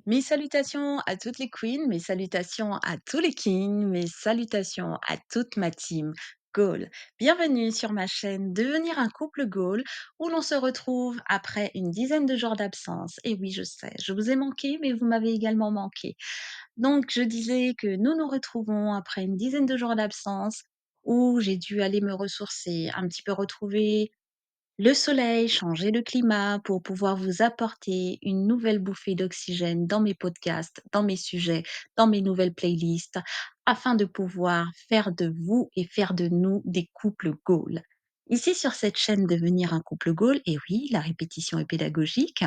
Mes salutations à toutes les queens, mes salutations à tous les kings, mes salutations à toute ma team Goal. Bienvenue sur ma chaîne Devenir un couple Goal où l'on se retrouve après une dizaine de jours d'absence. Et oui, je sais, je vous ai manqué, mais vous m'avez également manqué. Donc, je disais que nous nous retrouvons après une dizaine de jours d'absence où j'ai dû aller me ressourcer, un petit peu retrouver le soleil, changer le climat pour pouvoir vous apporter une nouvelle bouffée d'oxygène dans mes podcasts, dans mes sujets, dans mes nouvelles playlists, afin de pouvoir faire de vous et faire de nous des couples goals. Ici sur cette chaîne Devenir un couple goal, et oui, la répétition est pédagogique.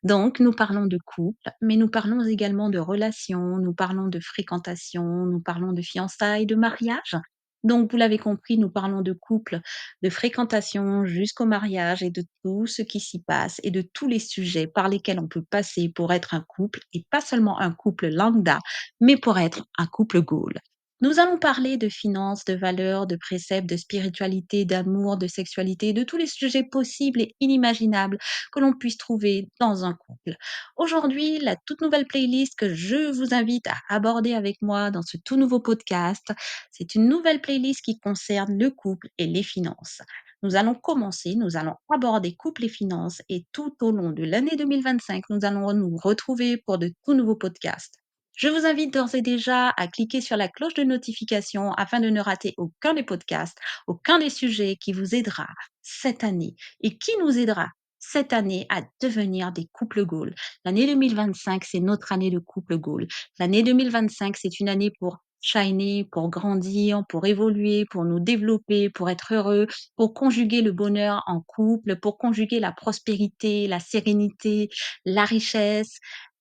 Donc, nous parlons de couple, mais nous parlons également de relations, nous parlons de fréquentation, nous parlons de fiançailles, de mariage. Donc, vous l'avez compris, nous parlons de couple, de fréquentation jusqu'au mariage et de tout ce qui s'y passe et de tous les sujets par lesquels on peut passer pour être un couple et pas seulement un couple lambda, mais pour être un couple goal. Nous allons parler de finances, de valeurs, de préceptes, de spiritualité, d'amour, de sexualité, de tous les sujets possibles et inimaginables que l'on puisse trouver dans un couple. Aujourd'hui, la toute nouvelle playlist que je vous invite à aborder avec moi dans ce tout nouveau podcast, c'est une nouvelle playlist qui concerne le couple et les finances. Nous allons commencer, nous allons aborder couple et finances et tout au long de l'année 2025, nous allons nous retrouver pour de tout nouveaux podcasts. Je vous invite d'ores et déjà à cliquer sur la cloche de notification afin de ne rater aucun des podcasts, aucun des sujets qui vous aidera cette année et qui nous aidera cette année à devenir des couples goals. L'année 2025, c'est notre année de couple goal. L'année 2025, c'est une année pour shiner, pour grandir, pour évoluer, pour nous développer, pour être heureux, pour conjuguer le bonheur en couple, pour conjuguer la prospérité, la sérénité, la richesse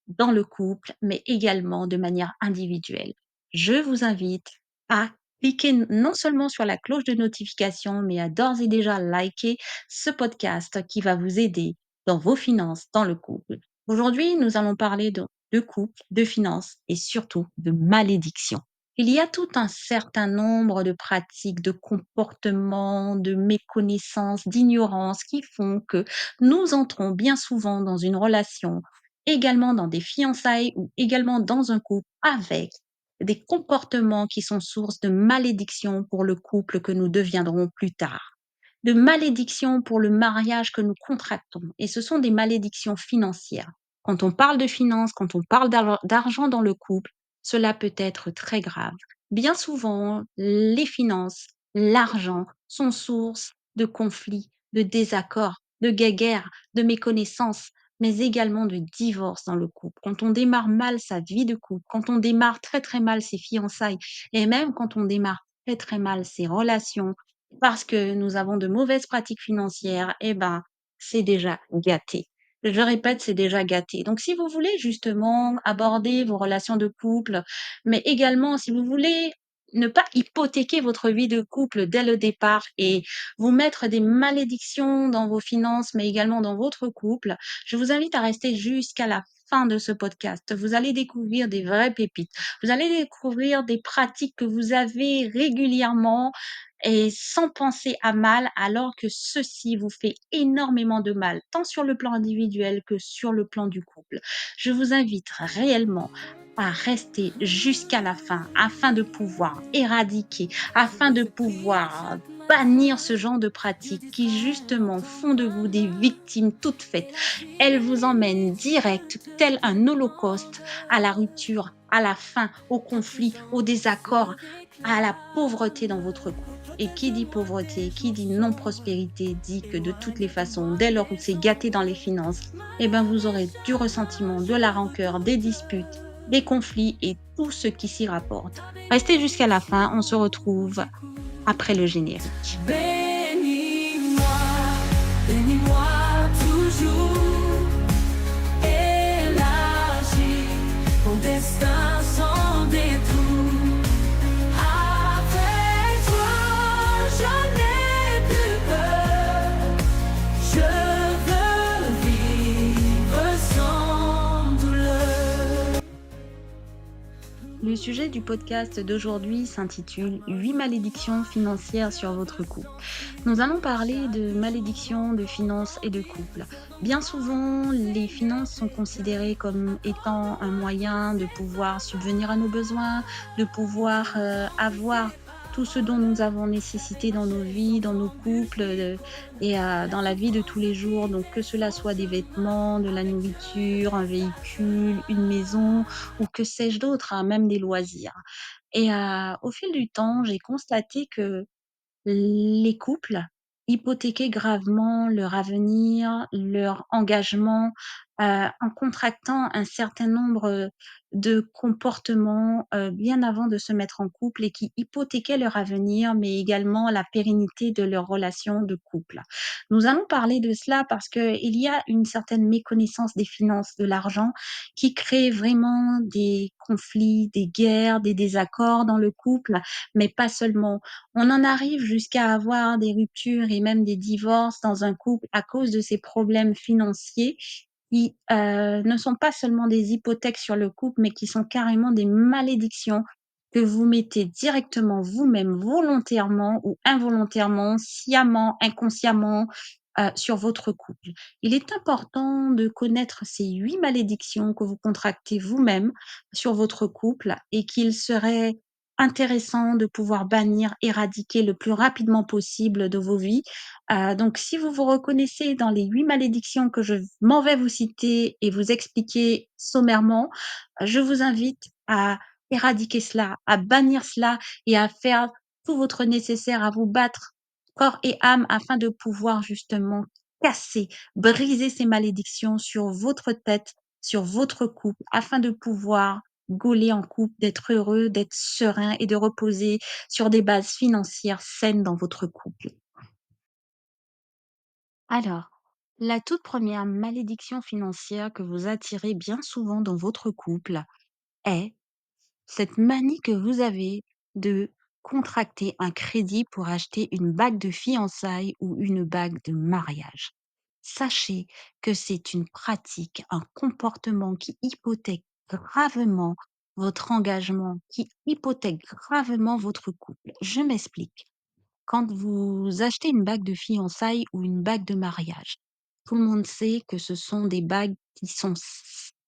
dans le couple, mais également de manière individuelle. Je vous invite à cliquer non seulement sur la cloche de notification, mais à d'ores et déjà liker ce podcast qui va vous aider dans vos finances, dans le couple. Aujourd'hui, nous allons parler de couple, de finances et surtout de malédiction. Il y a tout un certain nombre de pratiques, de comportements, de méconnaissances, d'ignorance qui font que nous entrons bien souvent dans une relation, également dans des fiançailles ou également dans un couple avec des comportements qui sont source de malédiction pour le couple que nous deviendrons plus tard, de malédiction pour le mariage que nous contractons. Et ce sont des malédictions financières. Quand on parle de finances, quand on parle d'argent dans le couple, cela peut être très grave. Bien souvent, les finances, l'argent sont source de conflits, de désaccords, de guéguerres, de méconnaissances, mais également de divorce dans le couple. Quand on démarre mal sa vie de couple, quand on démarre très très mal ses fiançailles, et même quand on démarre très très mal ses relations, parce que nous avons de mauvaises pratiques financières, eh ben, c'est déjà gâté. Je répète, c'est déjà gâté. Donc, si vous voulez justement aborder vos relations de couple, mais également si vous voulez ne pas hypothéquer votre vie de couple dès le départ et vous mettre des malédictions dans vos finances, mais également dans votre couple, je vous invite à rester jusqu'à la fin de ce podcast. Vous allez découvrir des vraies pépites. Vous allez découvrir des pratiques que vous avez régulièrement et sans penser à mal, alors que ceci vous fait énormément de mal, tant sur le plan individuel que sur le plan du couple. Je vous invite réellement à rester jusqu'à la fin afin de pouvoir éradiquer, afin de pouvoir bannir ce genre de pratiques qui justement font de vous des victimes toutes faites. Elles vous emmènent direct, tel un holocauste, à la rupture, à la fin, au conflit, au désaccord, à la pauvreté dans votre couple. Et qui dit pauvreté, qui dit non-prospérité, dit que de toutes les façons, dès lors où c'est gâté dans les finances, eh ben vous aurez du ressentiment, de la rancœur, des disputes, des conflits et tout ce qui s'y rapporte. Restez jusqu'à la fin, on se retrouve après le générique. Bénis-moi, bénis-moi toujours, élargis mon destin sans détour. Avec toi, j'en ai plus peur, je veux vivre sans douleur. Le sujet du podcast d'aujourd'hui s'intitule 8 malédictions financières sur votre couple. Nous allons parler de malédictions de finances et de couple. Bien souvent, les finances sont considérées comme étant un moyen de pouvoir subvenir à nos besoins, de pouvoir avoir tout ce dont nous avons nécessité dans nos vies, dans nos couples dans la vie de tous les jours. Donc que cela soit des vêtements, de la nourriture, un véhicule, une maison ou que sais-je d'autre, hein, même des loisirs. Au fil du temps, j'ai constaté que les couples hypothéquaient gravement leur avenir, leur engagement, en contractant un certain nombre, de comportements, bien avant de se mettre en couple et qui hypothéquaient leur avenir, mais également la pérennité de leur relation de couple. Nous allons parler de cela parce qu'il y a une certaine méconnaissance des finances, de l'argent, qui crée vraiment des conflits, des guerres, des désaccords dans le couple, mais pas seulement. On en arrive jusqu'à avoir des ruptures et même des divorces dans un couple à cause de ces problèmes financiers qui, ne sont pas seulement des hypothèques sur le couple, mais qui sont carrément des malédictions que vous mettez directement vous-même, volontairement ou involontairement, sciemment, inconsciemment, sur votre couple. Il est important de connaître ces 8 malédictions que vous contractez vous-même sur votre couple et qu'il serait intéressant de pouvoir bannir, éradiquer le plus rapidement possible de vos vies. Donc si vous vous reconnaissez dans les 8 malédictions que je m'en vais vous citer et vous expliquer sommairement, je vous invite à éradiquer cela, à bannir cela et à faire tout votre nécessaire, à vous battre corps et âme afin de pouvoir justement casser, briser ces malédictions sur votre tête, sur votre couple, afin de pouvoir gauler en couple, d'être heureux, d'être serein et de reposer sur des bases financières saines dans votre couple. Alors, la toute première malédiction financière que vous attirez bien souvent dans votre couple est cette manie que vous avez de contracter un crédit pour acheter une bague de fiançailles ou une bague de mariage. Sachez que c'est une pratique, un comportement qui hypothèque gravement votre engagement, qui hypothèque gravement votre couple. Je m'explique. Quand vous achetez une bague de fiançailles ou une bague de mariage, tout le monde sait que ce sont des bagues qui sont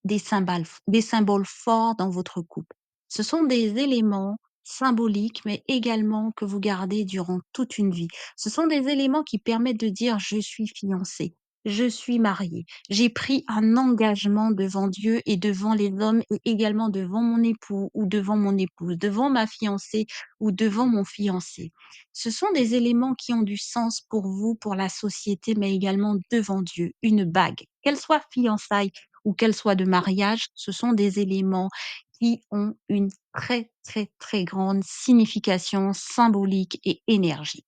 des symboles forts dans votre couple. Ce sont des éléments symboliques, mais également que vous gardez durant toute une vie. Ce sont des éléments qui permettent de dire: «Je suis fiancé, je suis marié, j'ai pris un engagement devant Dieu et devant les hommes et également devant mon époux ou devant mon épouse, devant ma fiancée ou devant mon fiancé». Ce sont des éléments qui ont du sens pour vous, pour la société, mais également devant Dieu. Une bague, qu'elle soit fiançailles ou qu'elle soit de mariage, ce sont des éléments qui ont une très, très, très grande signification symbolique et énergie.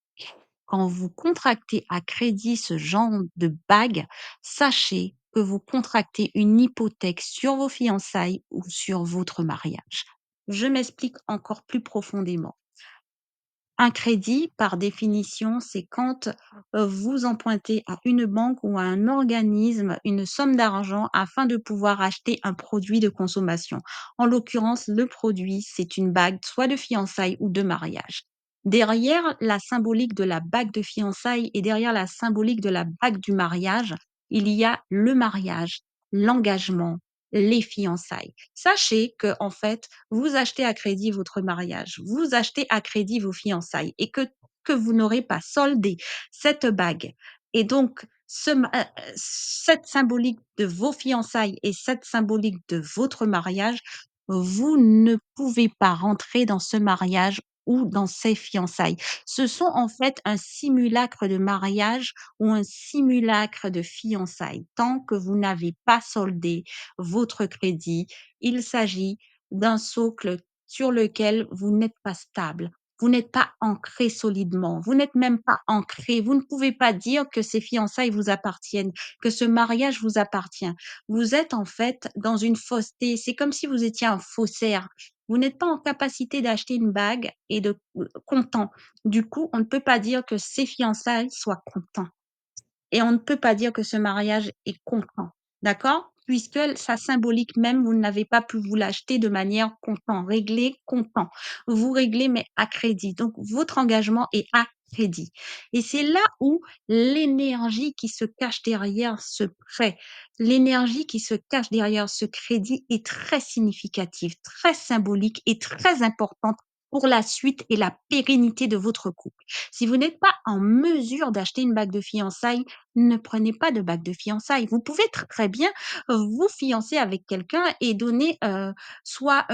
Quand vous contractez à crédit ce genre de bague, sachez que vous contractez une hypothèque sur vos fiançailles ou sur votre mariage. Je m'explique encore plus profondément. Un crédit, par définition, c'est quand, vous empruntez à une banque ou à un organisme une somme d'argent afin de pouvoir acheter un produit de consommation. En l'occurrence, le produit, c'est une bague, soit de fiançailles ou de mariage. Derrière la symbolique de la bague de fiançailles et derrière la symbolique de la bague du mariage, il y a le mariage, l'engagement, les fiançailles. Sachez que en fait, vous achetez à crédit votre mariage, vous achetez à crédit vos fiançailles et que vous n'aurez pas soldé cette bague et donc cette symbolique de vos fiançailles et cette symbolique de votre mariage, vous ne pouvez pas rentrer dans ce mariage ou dans ces fiançailles. Ce sont en fait un simulacre de mariage ou un simulacre de fiançailles. Tant que vous n'avez pas soldé votre crédit, il s'agit d'un socle sur lequel vous n'êtes pas stable. Vous n'êtes pas ancré solidement. Vous n'êtes même pas ancré. Vous ne pouvez pas dire que ces fiançailles vous appartiennent, que ce mariage vous appartient. Vous êtes en fait dans une fausseté. C'est comme si vous étiez un faussaire. Vous n'êtes pas en capacité d'acheter une bague et de content. Du coup, on ne peut pas dire que ces fiançailles soient contents et on ne peut pas dire que ce mariage est content. D'accord? puisque ça symbolique même, vous n'avez pas pu vous l'acheter de manière comptant, réglé comptant. Vous réglez, mais à crédit. Donc votre engagement est à crédit et c'est là où l'énergie qui se cache derrière ce prêt, l'énergie qui se cache derrière ce crédit est très significative, très symbolique et très importante pour la suite et la pérennité de votre couple. Si vous n'êtes pas en mesure d'acheter une bague de fiançailles, ne prenez pas de bague de fiançailles. Vous pouvez très bien vous fiancer avec quelqu'un et donner, soit,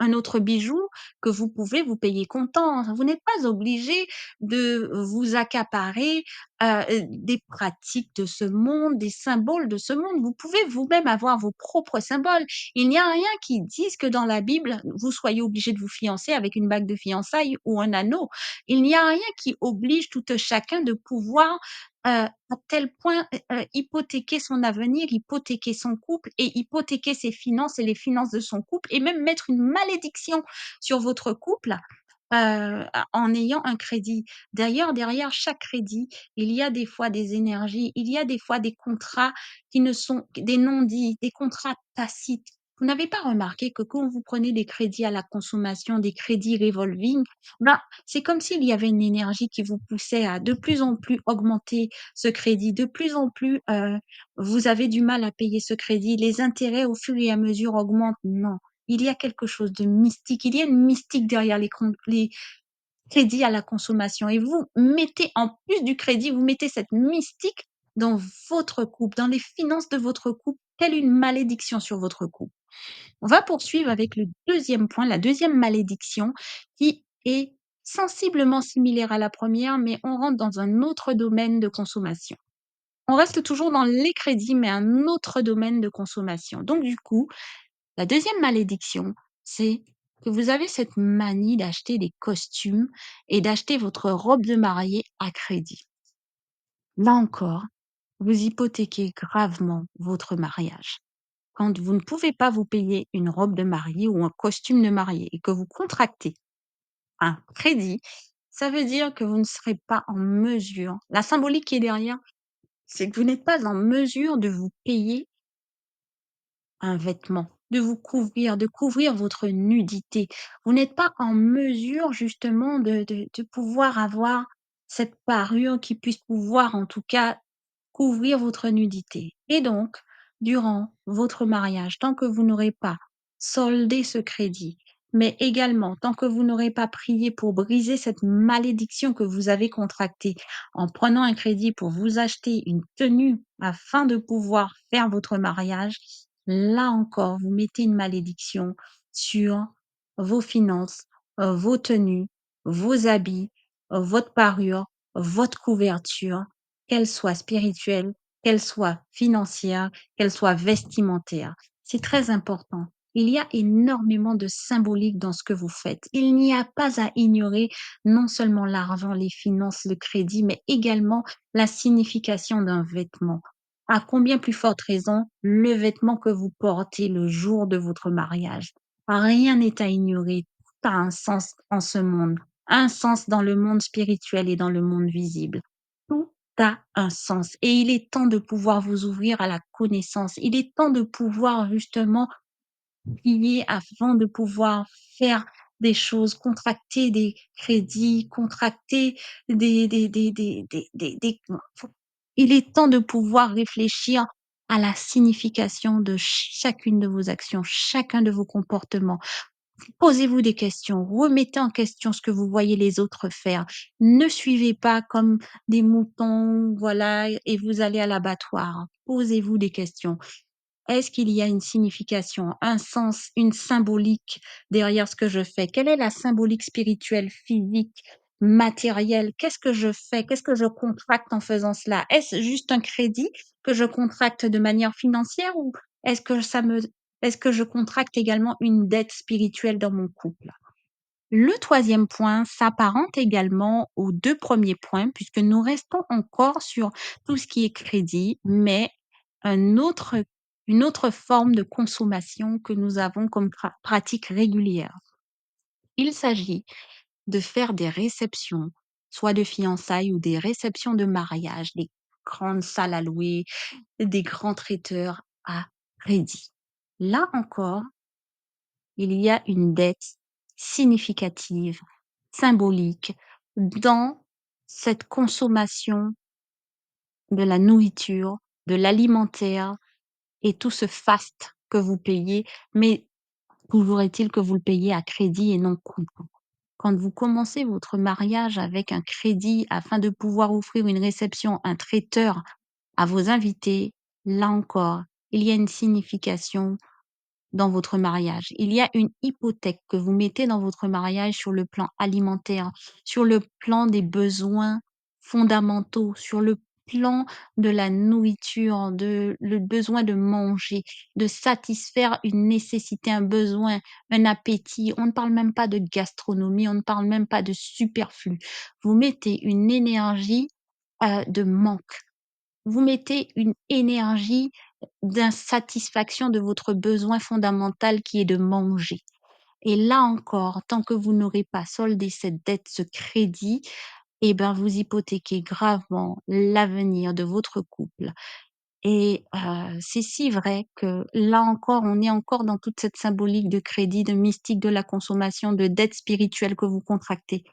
un autre bijou que vous pouvez vous payer comptant. Vous n'êtes pas obligé de vous accaparer, des pratiques de ce monde, des symboles de ce monde. Vous pouvez vous-même avoir vos propres symboles. Il n'y a rien qui dise que dans la Bible, vous soyez obligé de vous fiancer avec une bague de fiançailles ou un anneau. Il n'y a rien qui oblige tout chacun de pouvoir, à tel point, hypothéquer son avenir, hypothéquer son couple et hypothéquer ses finances et les finances de son couple et même mettre une malédiction sur votre couple, en ayant un crédit. D'ailleurs, derrière chaque crédit, il y a des fois des énergies, il y a des fois des contrats qui ne sont des non-dits, des contrats tacites. Vous n'avez pas remarqué que quand vous prenez des crédits à la consommation, des crédits revolving, ben, c'est comme s'il y avait une énergie qui vous poussait à de plus en plus augmenter ce crédit, de plus en plus, vous avez du mal à payer ce crédit, les intérêts au fur et à mesure augmentent. Non, il y a quelque chose de mystique, il y a une mystique derrière les crédits à la consommation et vous mettez en plus du crédit, vous mettez cette mystique dans votre couple, dans les finances de votre couple, telle une malédiction sur votre couple. On va poursuivre avec le deuxième point, la deuxième malédiction qui est sensiblement similaire à la première, mais on rentre dans un autre domaine de consommation. On reste toujours dans les crédits, mais un autre domaine de consommation. Donc du coup, la deuxième malédiction, c'est que vous avez cette manie d'acheter des costumes et d'acheter votre robe de mariée à crédit. Là encore, vous hypothéquez gravement votre mariage. Quand vous ne pouvez pas vous payer une robe de mariée ou un costume de mariée et que vous contractez un crédit, ça veut dire que vous ne serez pas en mesure, la symbolique qui est derrière, c'est que vous n'êtes pas en mesure de vous payer un vêtement, de couvrir votre nudité. Vous n'êtes pas en mesure justement de pouvoir avoir cette parure qui puisse pouvoir en tout cas couvrir votre nudité et donc, durant votre mariage, tant que vous n'aurez pas soldé ce crédit, mais également tant que vous n'aurez pas prié pour briser cette malédiction que vous avez contractée en prenant un crédit pour vous acheter une tenue afin de pouvoir faire votre mariage, là encore, vous mettez une malédiction sur vos finances, vos tenues, vos habits, votre parure, votre couverture, qu'elle soit spirituelle, qu'elle soit financière, qu'elle soit vestimentaire. C'est très important. Il y a énormément de symbolique dans ce que vous faites. Il n'y a pas à ignorer non seulement l'argent, les finances, le crédit, mais également la signification d'un vêtement. À combien plus forte raison, le vêtement que vous portez le jour de votre mariage. Rien n'est à ignorer. Tout a un sens en ce monde, un sens dans le monde spirituel et dans le monde visible. Tout a un sens et il est temps de pouvoir vous ouvrir à la connaissance. Il est temps de pouvoir justement prier afin de pouvoir faire des choses, contracter des crédits, contracter des il est temps de pouvoir réfléchir à la signification de chacune de vos actions, chacun de vos comportements. Posez-vous des questions, remettez en question ce que vous voyez les autres faire. Ne suivez pas comme des moutons, voilà, et vous allez à l'abattoir. Posez-vous des questions. Est-ce qu'il y a une signification, un sens, une symbolique derrière ce que je fais? Quelle est la symbolique spirituelle, physique, matérielle? Qu'est-ce que je fais? Qu'est-ce que je contracte en faisant cela? Est-ce juste un crédit que je contracte de manière financière ou est-ce que ça me est-ce que je contracte également une dette spirituelle dans mon couple? Le troisième point s'apparente également aux 2 premiers points puisque nous restons encore sur tout ce qui est crédit, mais un autre une autre forme de consommation que nous avons comme pratique régulière. Il s'agit de faire des réceptions, soit de fiançailles ou des réceptions de mariage, des grandes salles à louer, des grands traiteurs à crédit. Là encore, il y a une dette significative, symbolique dans cette consommation de la nourriture, de l'alimentaire et tout ce faste que vous payez, mais toujours est-il que vous le payez à crédit et non comptant. Quand vous commencez votre mariage avec un crédit afin de pouvoir offrir une réception, un traiteur à vos invités, là encore, il y a une signification dans votre mariage. Il y a une hypothèque que vous mettez dans votre mariage sur le plan alimentaire, sur le plan des besoins fondamentaux, sur le plan de la nourriture, de le besoin de manger, de satisfaire une nécessité, un besoin, un appétit. On ne parle même pas de gastronomie, on ne parle même pas de superflu. Vous mettez une énergie, de manque. Vous mettez une énergie d'insatisfaction de votre besoin fondamental qui est de manger. Et là encore, tant que vous n'aurez pas soldé cette dette, ce crédit, eh ben, vous hypothéquez gravement l'avenir de votre couple. Et c'est si vrai que là encore, on est encore dans toute cette symbolique de crédit, de mystique de la consommation, de dette spirituelle que vous contractez.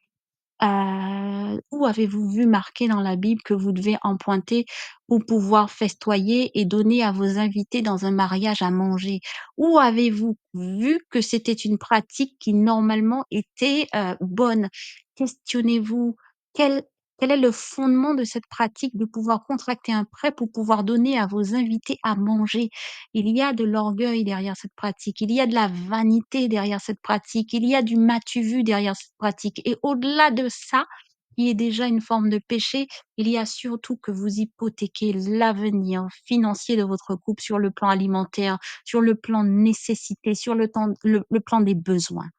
Où avez-vous vu marqué dans la Bible que vous devez emprunter pour pouvoir festoyer et donner à vos invités dans un mariage à manger? Où avez-vous vu que c'était une pratique qui normalement était, bonne? Questionnez-vous, quel quel est le fondement de cette pratique de pouvoir contracter un prêt pour pouvoir donner à vos invités à manger? Il y a de l'orgueil derrière cette pratique, il y a de la vanité derrière cette pratique, il y a du m'as-tu vu derrière cette pratique et au-delà de ça, qui est déjà une forme de péché, il y a surtout que vous hypothéquez l'avenir financier de votre couple sur le plan alimentaire, sur le plan de nécessité, sur le plan des besoins.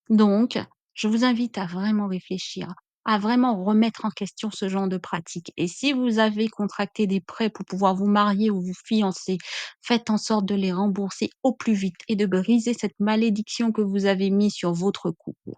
Donc, je vous invite à vraiment réfléchir, à vraiment remettre en question ce genre de pratique. Et si vous avez contracté des prêts pour pouvoir vous marier ou vous fiancer, faites en sorte de les rembourser au plus vite et de briser cette malédiction que vous avez mise sur votre couple.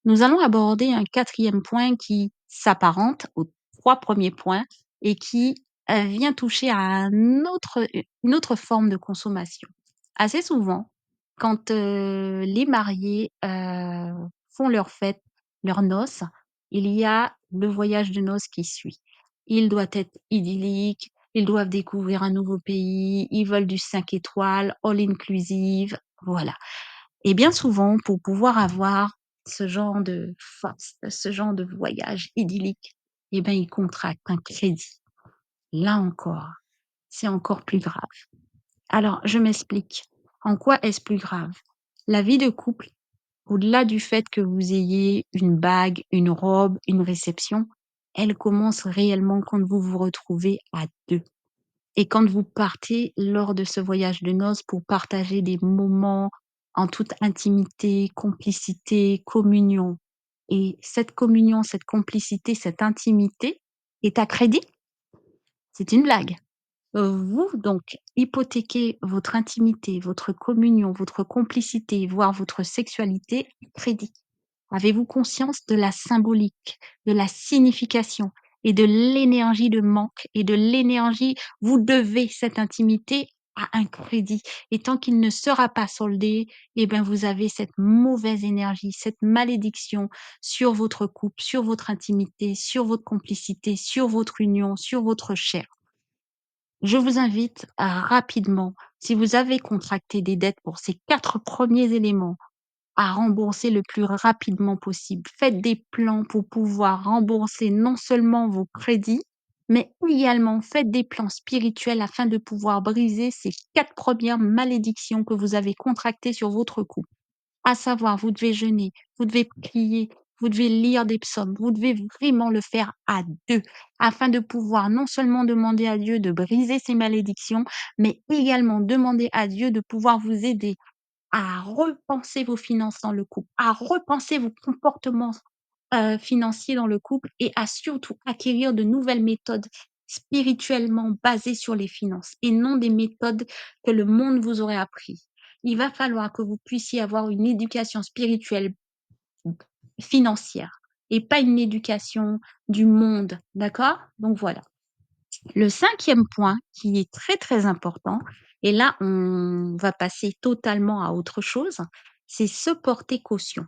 Nous allons aborder un quatrième point qui s'apparente aux 3 premiers points et qui, vient toucher à une autre forme de consommation. Assez souvent, quand, les mariés, font leurs fêtes, leurs noces, il y a le voyage de noces qui suit. Il doit être idyllique, ils doivent découvrir un nouveau pays, ils veulent du 5 étoiles, all inclusive, voilà. Et bien souvent, pour pouvoir avoir ce genre de faste, ce genre de voyage idyllique, eh ben, ils contractent un crédit. Là encore, c'est encore plus grave. Alors, je m'explique. En quoi est-ce plus grave? La vie de couple, au-delà du fait que vous ayez une bague, une robe, une réception, elle commence réellement quand vous vous retrouvez à 2. Et quand vous partez lors de ce voyage de noces pour partager des moments en toute intimité, complicité, communion. Et cette communion, cette complicité, cette intimité est à crédit? C'est une blague. Vous donc hypothéquez votre intimité, votre communion, votre complicité, voire votre sexualité à crédit. Avez-vous conscience de la symbolique, de la signification et de l'énergie de manque et de l'énergie vous devez cette intimité à un crédit et tant qu'il ne sera pas soldé, eh ben, vous avez cette mauvaise énergie, cette malédiction sur votre couple, sur votre intimité, sur votre complicité, sur votre union, sur votre chair. Je vous invite à rapidement, si vous avez contracté des dettes pour ces 4 premiers éléments, à rembourser le plus rapidement possible. Faites des plans pour pouvoir rembourser non seulement vos crédits, mais également faites des plans spirituels afin de pouvoir briser ces 4 premières malédictions que vous avez contractées sur votre couple. À savoir, vous devez jeûner, vous devez prier, vous devez lire des psaumes, vous devez vraiment le faire à 2 afin de pouvoir non seulement demander à Dieu de briser ces malédictions, mais également demander à Dieu de pouvoir vous aider à repenser vos finances dans le couple, à repenser vos comportements, financiers dans le couple et à surtout acquérir de nouvelles méthodes spirituellement basées sur les finances et non des méthodes que le monde vous aurait appris. Il va falloir que vous puissiez avoir une éducation spirituelle financière et pas une éducation du monde, d'accord? Donc voilà. Le cinquième point qui est très, très important et là on va passer totalement à autre chose, c'est se porter caution.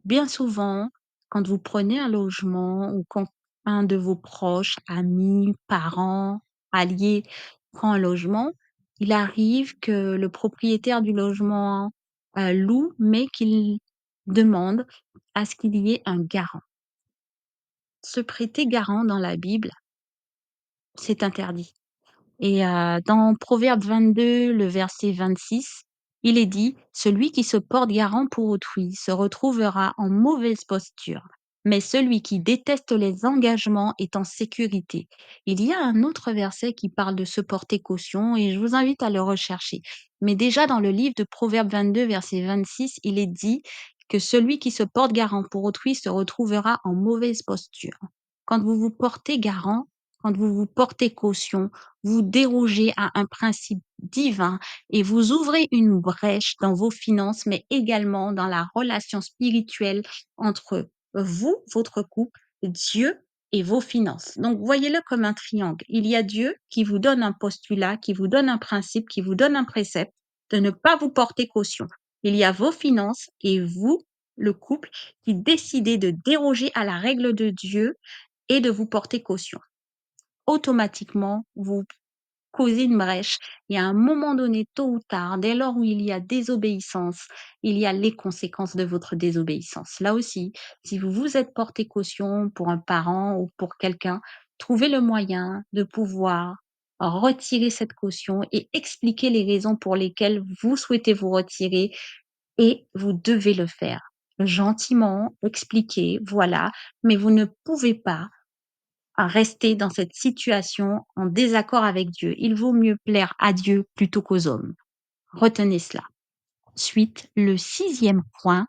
Bien souvent, quand vous prenez un logement ou quand un de vos proches, amis, parents, alliés prend un logement, il arrive que le propriétaire du logement, loue, mais qu'il demande à ce qu'il y ait un garant. Se prêter garant dans la Bible, c'est interdit. Et dans Proverbe 22, le verset 26, il est dit: «Celui qui se porte garant pour autrui se retrouvera en mauvaise posture, mais celui qui déteste les engagements est en sécurité». Il y a un autre verset qui parle de se porter caution et je vous invite à le rechercher. Mais déjà dans le livre de Proverbe 22, verset 26, il est dit que celui qui se porte garant pour autrui se retrouvera en mauvaise posture. Quand vous vous portez garant, quand vous vous portez caution, vous dérogez à un principe divin et vous ouvrez une brèche dans vos finances, mais également dans la relation spirituelle entre vous, votre couple, Dieu et vos finances. Donc, voyez-le comme un triangle. Il y a Dieu qui vous donne un postulat, qui vous donne un principe, qui vous donne un précepte de ne pas vous porter caution. Il y a vos finances et vous, le couple, qui décidez de déroger à la règle de Dieu et de vous porter caution. Automatiquement, vous causez une brèche et à un moment donné, tôt ou tard, dès lors où il y a désobéissance, il y a les conséquences de votre désobéissance. Là aussi, si vous vous êtes porté caution pour un parent ou pour quelqu'un, trouvez le moyen de pouvoir retirer cette caution et expliquer les raisons pour lesquelles vous souhaitez vous retirer et vous devez le faire. Gentiment, expliquer, voilà, mais vous ne pouvez pas à rester dans cette situation en désaccord avec Dieu. Il vaut mieux plaire à Dieu plutôt qu'aux hommes. Retenez cela. Ensuite, le sixième point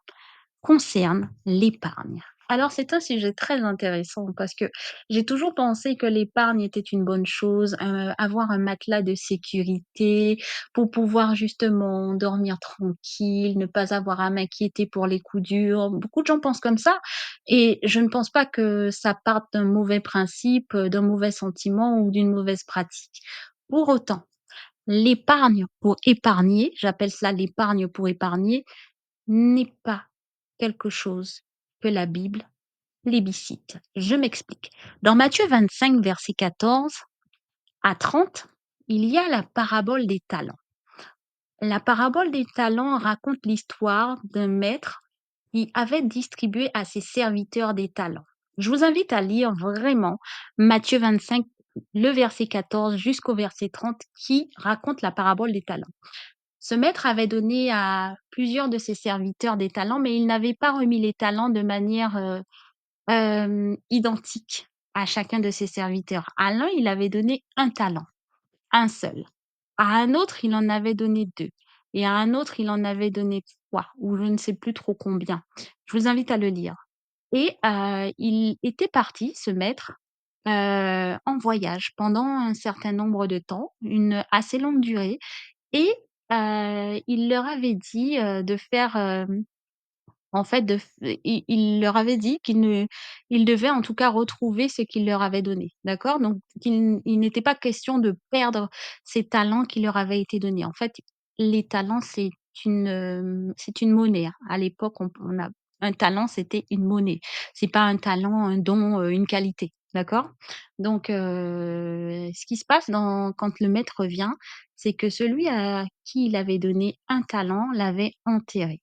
concerne l'épargne. Alors c'est un sujet très intéressant parce que j'ai toujours pensé que l'épargne était une bonne chose, avoir un matelas de sécurité pour pouvoir justement dormir tranquille, ne pas avoir à m'inquiéter pour les coups durs. Beaucoup de gens pensent comme ça et je ne pense pas que ça parte d'un mauvais principe, d'un mauvais sentiment ou d'une mauvaise pratique. Pour autant, l'épargne pour épargner, j'appelle cela l'épargne pour épargner, n'est pas quelque chose que la Bible plébiscite. Je m'explique. Dans Matthieu 25, verset 14 à 30, il y a la parabole des talents. La parabole des talents raconte l'histoire d'un maître qui avait distribué à ses serviteurs des talents. Je vous invite à lire vraiment Matthieu 25, le verset 14 jusqu'au verset 30 qui raconte la parabole des talents. Ce maître avait donné à plusieurs de ses serviteurs des talents, mais il n'avait pas remis les talents de manière, identique à chacun de ses serviteurs. À l'un, il avait donné un talent, un seul. À un autre, il en avait donné 2 et à un autre, il en avait donné 3 ou je ne sais plus trop combien. Je vous invite à le lire et il était parti, ce maître, en voyage pendant un certain nombre de temps, une assez longue durée et il leur avait dit, de faire, en fait, de f il leur avait dit qu'ils ne ils devaient en tout cas retrouver ce qu'il leur avait donné, d'accord? Donc il n'était pas question de perdre ces talents qui leur avaient été donnés. En fait, les talents, c'est une monnaie, hein. À l'époque, on a un talent, c'était une monnaie. C'est pas un talent, un don, une qualité, d'accord? Donc ce qui se passe quand le maître vient, c'est que celui à qui il avait donné un talent l'avait enterré.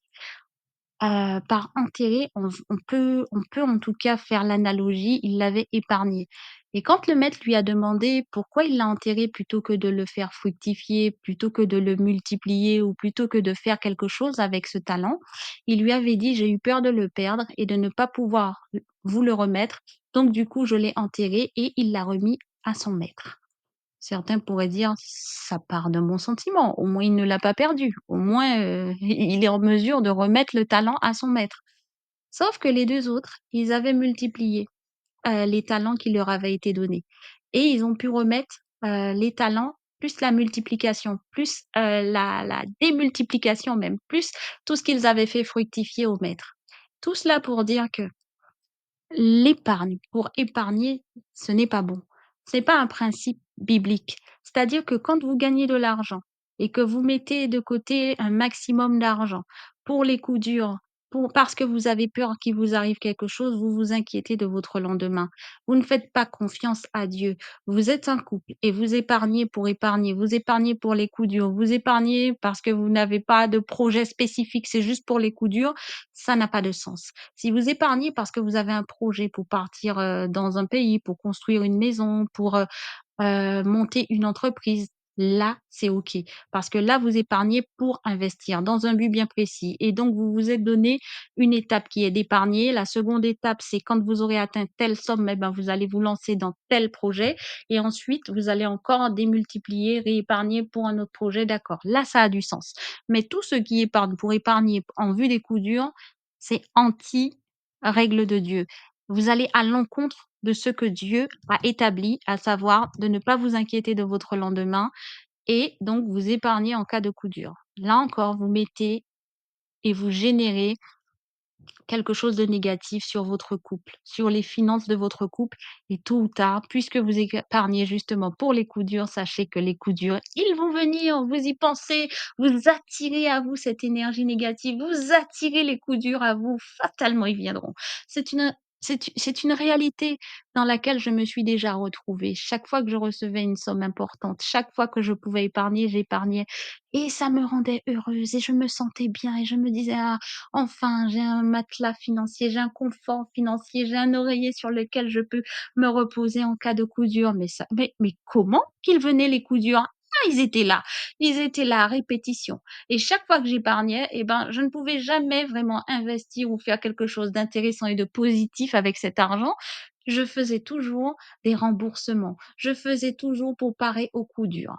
Par intérêt, on peut en tout cas faire l'analogie, il l'avait épargné et quand le maître lui a demandé pourquoi il l'a enterré plutôt que de le faire fructifier, plutôt que de le multiplier ou plutôt que de faire quelque chose avec ce talent, il lui avait dit: «J'ai eu peur de le perdre et de ne pas pouvoir vous le remettre, donc du coup je l'ai enterré» et il l'a remis à son maître. Certains pourraient dire: «Ça part d'un bon sentiment, au moins il ne l'a pas perdu, au moins, il est en mesure de remettre le talent à son maître». Sauf que les 2 autres, ils avaient multiplié, les talents qui leur avaient été donnés et ils ont pu remettre, les talents plus la multiplication, plus, la démultiplication même, plus tout ce qu'ils avaient fait fructifier au maître. Tout cela pour dire que l'épargne pour épargner, ce n'est pas bon. C'est pas un principe biblique. C'est-à-dire que quand vous gagnez de l'argent et que vous mettez de côté un maximum d'argent pour les coups durs, parce que vous avez peur qu'il vous arrive quelque chose, vous vous inquiétez de votre lendemain. Vous ne faites pas confiance à Dieu. Vous êtes un couple et vous épargnez pour épargner. Vous épargnez pour les coups durs. Vous épargnez parce que vous n'avez pas de projet spécifique, c'est juste pour les coups durs. Ça n'a pas de sens. Si vous épargnez parce que vous avez un projet pour partir, dans un pays, pour construire une maison, pour, monter une entreprise, là, c'est OK. Parce que là, vous épargnez pour investir dans un but bien précis et donc vous vous êtes donné une étape qui est d'épargner. La seconde étape, c'est quand vous aurez atteint telle somme et ben, vous allez vous lancer dans tel projet et ensuite vous allez encore démultiplier, réépargner pour un autre projet, d'accord. Là, ça a du sens. Mais tout ce qui épargne pour épargner en vue des coups durs, c'est anti-règle de Dieu. Vous allez à l'encontre de ce que Dieu a établi, à savoir de ne pas vous inquiéter de votre lendemain et donc vous épargnez en cas de coup dur. Là encore, vous mettez et vous générez quelque chose de négatif sur votre couple, sur les finances de votre couple et tôt ou tard, puisque vous épargnez justement pour les coups durs, sachez que les coups durs, ils vont venir, vous y pensez, vous attirez à vous cette énergie négative, vous attirez les coups durs à vous, fatalement ils viendront. C'est une réalité dans laquelle je me suis déjà retrouvée. Chaque fois que je recevais une somme importante, chaque fois que je pouvais épargner, j'épargnais et ça me rendait heureuse et je me sentais bien et je me disais: «Ah, enfin, j'ai un matelas financier, j'ai un confort financier, j'ai un oreiller sur lequel je peux me reposer en cas de coup dur. Mais comment qu'ils venaient les coups durs? Ah, ils étaient là. Ils étaient là à répétition et chaque fois que j'épargnais et ben, je ne pouvais jamais vraiment investir ou faire quelque chose d'intéressant et de positif avec cet argent. Je faisais toujours des remboursements. Je faisais toujours pour parer aux coups durs.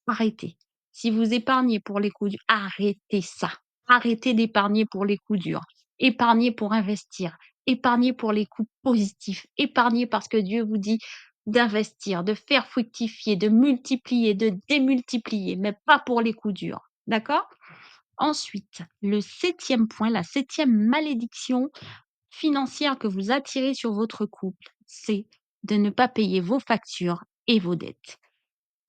Arrêtez. Si vous épargnez pour les coups durs, arrêtez ça. Arrêtez d'épargner pour les coups durs. Épargnez pour investir. Épargnez pour les coups positifs. Épargnez parce que Dieu vous dit d'investir, de faire fructifier, de multiplier, de démultiplier, mais pas pour les coups durs. D'accord? Ensuite, le septième point, la septième malédiction financière que vous attirez sur votre couple, c'est de ne pas payer vos factures et vos dettes.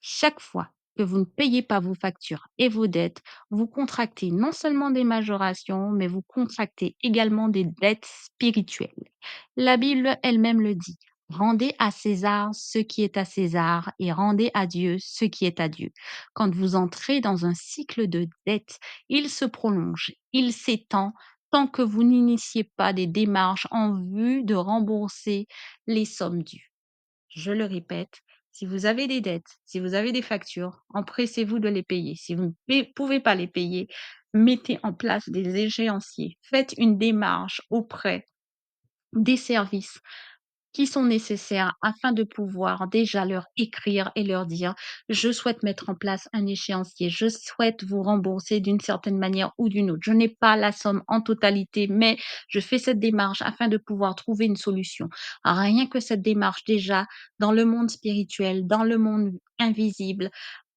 Chaque fois que vous ne payez pas vos factures et vos dettes, vous contractez non seulement des majorations, mais vous contractez également des dettes spirituelles. La Bible elle-même le dit. Rendez à César ce qui est à César et rendez à Dieu ce qui est à Dieu. Quand vous entrez dans un cycle de dette, il se prolonge, il s'étend tant que vous n'initiez pas des démarches en vue de rembourser les sommes dues. Je le répète, si vous avez des dettes, si vous avez des factures, empressez-vous de les payer. Si vous ne pouvez pas les payer, mettez en place des échéanciers. Faites une démarche auprès des services qui sont nécessaires afin de pouvoir déjà leur écrire et leur dire: «Je souhaite mettre en place un échéancier, je souhaite vous rembourser d'une certaine manière ou d'une autre. Je n'ai pas la somme en totalité, mais je fais cette démarche afin de pouvoir trouver une solution». Rien que cette démarche déjà, dans le monde spirituel, dans le monde invisible,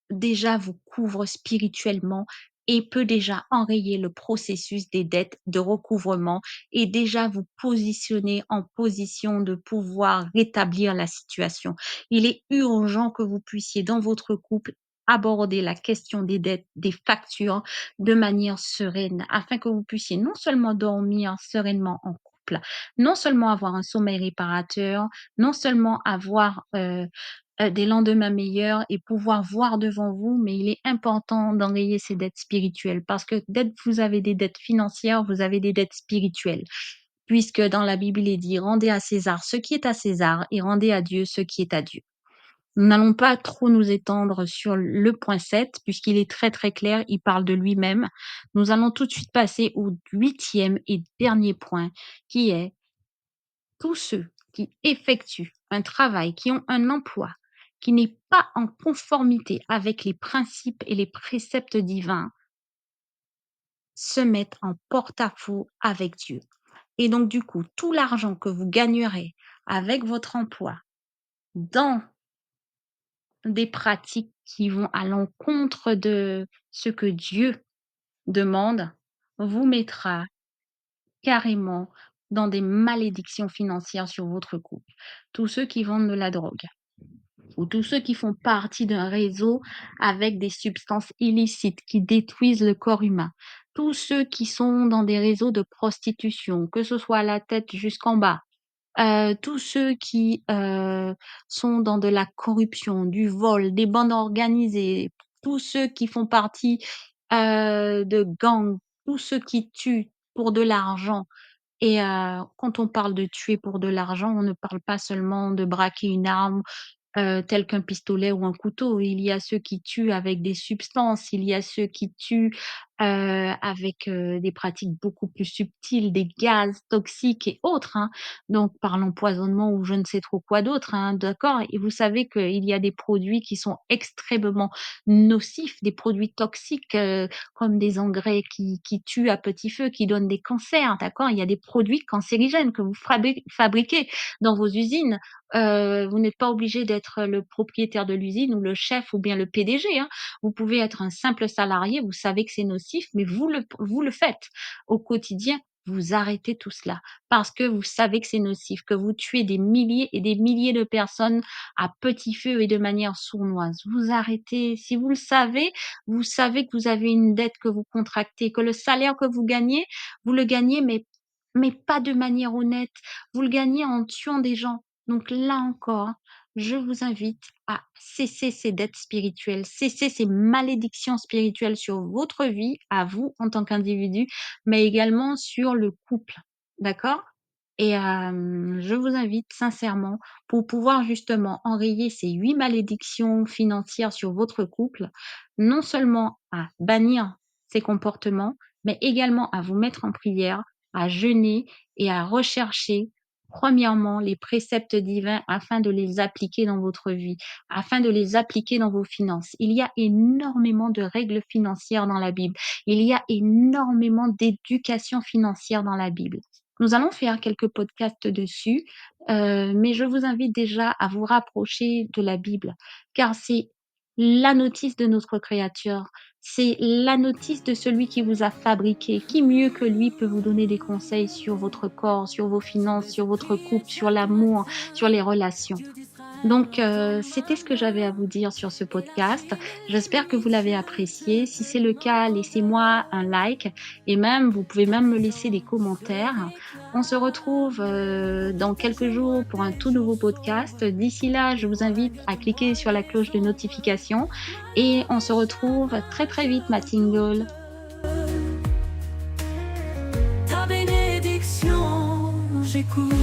déjà vous couvre spirituellement et peut déjà enrayer le processus des dettes de recouvrement et déjà vous positionner en position de pouvoir rétablir la situation. Il est urgent que vous puissiez dans votre couple aborder la question des dettes, des factures de manière sereine afin que vous puissiez non seulement dormir sereinement en couple, non seulement avoir un sommeil réparateur, non seulement avoir, des lendemains meilleurs et pouvoir voir devant vous, mais il est important d'enrayer ces dettes spirituelles parce que dès que vous avez des dettes financières, vous avez des dettes spirituelles. Puisque dans la Bible, il est dit: «Rendez à César ce qui est à César et rendez à Dieu ce qui est à Dieu». Nous n'allons pas trop nous étendre sur le point 7 puisqu'il est très, très clair, il parle de lui-même. Nous allons tout de suite passer au huitième et dernier point qui est tous ceux qui effectuent un travail, qui ont un emploi qui n'est pas en conformité avec les principes et les préceptes divins, se mettent en porte-à-faux avec Dieu. Et donc, du coup, tout l'argent que vous gagnerez avec votre emploi dans des pratiques qui vont à l'encontre de ce que Dieu demande, vous mettra carrément dans des malédictions financières sur votre couple. Tous ceux qui vendent de la drogue, ou tous ceux qui font partie d'un réseau avec des substances illicites qui détruisent le corps humain. Tous ceux qui sont dans des réseaux de prostitution, que ce soit à la tête jusqu'en bas, tous ceux qui, sont dans de la corruption, du vol, des bandes organisées, tous ceux qui font partie, de gangs, tous ceux qui tuent pour de l'argent et quand on parle de tuer pour de l'argent, on ne parle pas seulement de braquer une arme tels qu'un pistolet ou un couteau. Il y a ceux qui tuent avec des substances, il y a ceux qui tuent, avec, des pratiques beaucoup plus subtiles, des gaz toxiques et autres, hein, donc par l'empoisonnement ou je ne sais trop quoi d'autre, hein, d'accord? Et vous savez qu'il y a des produits qui sont extrêmement nocifs, des produits toxiques, comme des engrais qui tuent à petit feu, qui donnent des cancers, d'accord? Il y a des produits cancérigènes que vous fabriquez dans vos usines. Vous n'êtes pas obligé d'être le propriétaire de l'usine ou le chef ou bien le PDG, hein. Vous pouvez être un simple salarié, vous savez que c'est nocif, mais vous le faites. Au quotidien, vous arrêtez tout cela parce que vous savez que c'est nocif, que vous tuez des milliers et des milliers de personnes à petit feu et de manière sournoise. Vous arrêtez. Si vous savez que vous avez une dette que vous contractez, que le salaire que vous le gagnez, mais pas de manière honnête. Vous le gagnez en tuant des gens. Donc là encore, je vous invite à cesser ces dettes spirituelles, cesser ces malédictions spirituelles sur votre vie, à vous en tant qu'individu, mais également sur le couple. D'accord? Et je vous invite sincèrement, pour pouvoir justement enrayer ces 8 malédictions financières sur votre couple, non seulement à bannir ces comportements, mais également à vous mettre en prière, à jeûner et à rechercher, premièrement, les préceptes divins afin de les appliquer dans votre vie, afin de les appliquer dans vos finances. Il y a énormément de règles financières dans la Bible. Il y a énormément d'éducation financière dans la Bible. Nous allons faire quelques podcasts dessus, mais je vous invite déjà à vous rapprocher de la Bible, car c'est la notice de notre Créateur, c'est la notice de celui qui vous a fabriqué. Qui mieux que lui peut vous donner des conseils sur votre corps, sur vos finances, sur votre couple, sur l'amour, sur les relations? Donc, c'était ce que j'avais à vous dire sur ce podcast. J'espère que vous l'avez apprécié. Si c'est le cas, laissez-moi un like et même vous pouvez même me laisser des commentaires. On se retrouve, dans quelques jours pour un tout nouveau podcast. D'ici là, je vous invite à cliquer sur la cloche de notification et on se retrouve très, très vite, ma tingle. Ta bénédiction, j'écoute.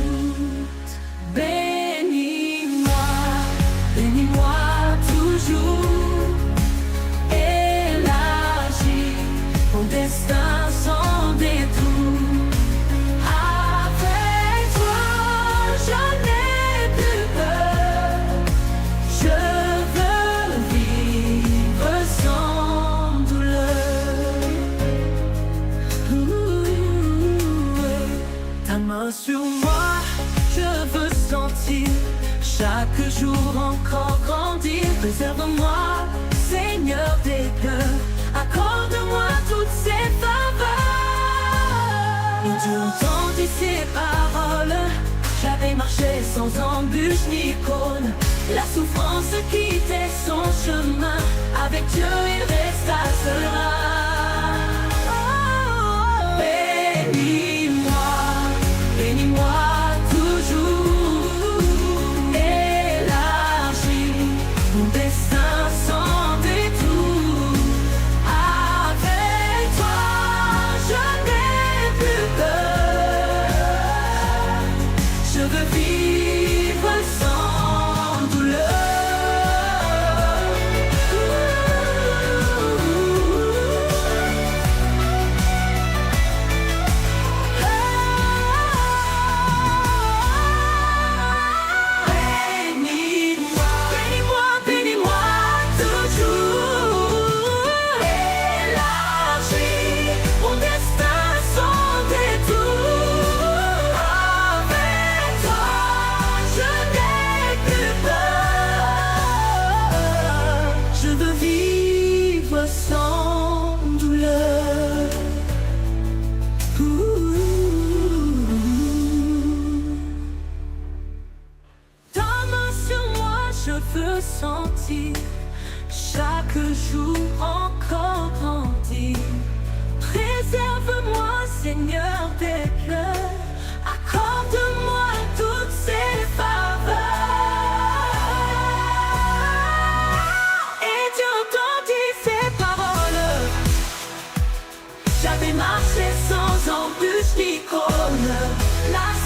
Bénis-moi, bénis-moi toujours. Élargis mon destin sans détour. Avec toi, je n'ai plus peur. Je veux vivre sans douleur. Ta main sur moi, je veux sentir chaque jour encore grandir. Préserve-moi, Seigneur des cœurs, accorde-moi toutes ces faveurs. Et Dieu entendit ces paroles, j'avais marché sans embûche ni cône. La souffrance quittait son chemin, avec Dieu il resta serein. Bénis-moi, bénis-moi toujours. Élargis mon destin sans détour. Avec toi, je n'ai plus peur. Je veux vivre sans douleur. et marcher sans embûche ni cône. La